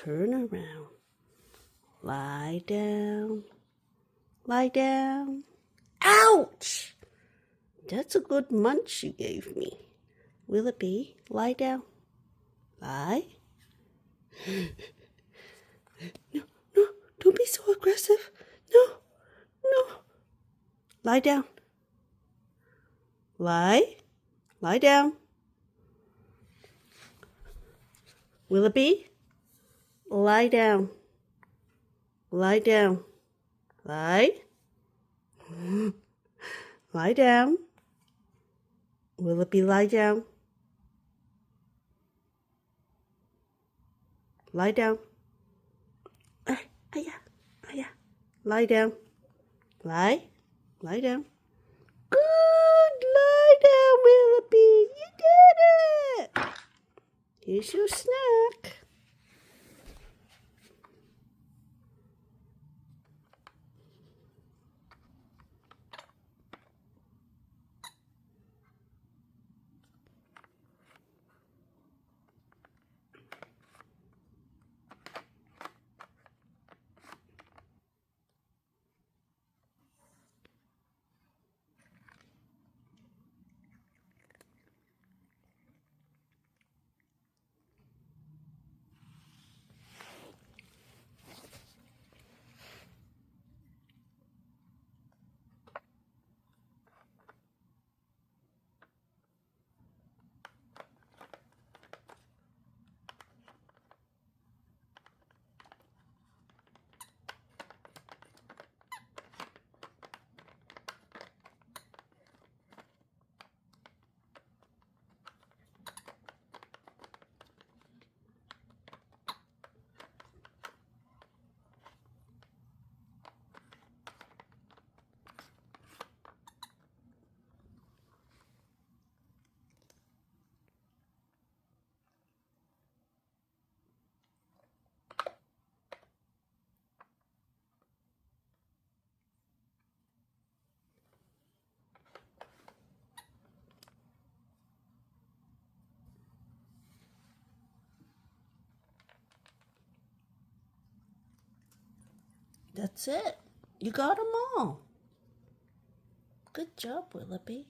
turn around. Lie down. Lie down. Ouch! That's a good munch you gave me. Willoughby, lie down. Lie. No, no, don't be so aggressive. No, no. Lie down. Lie. Lie down. Willoughby, lie down. Lie down. Lie. Lie down. Willoughby, lie down. Lie down. Lie down. Lie. Lie down. Good. Lie down, Willoughby. You did it. Here's your snack. That's it. You got them all. Good job, Willoughby.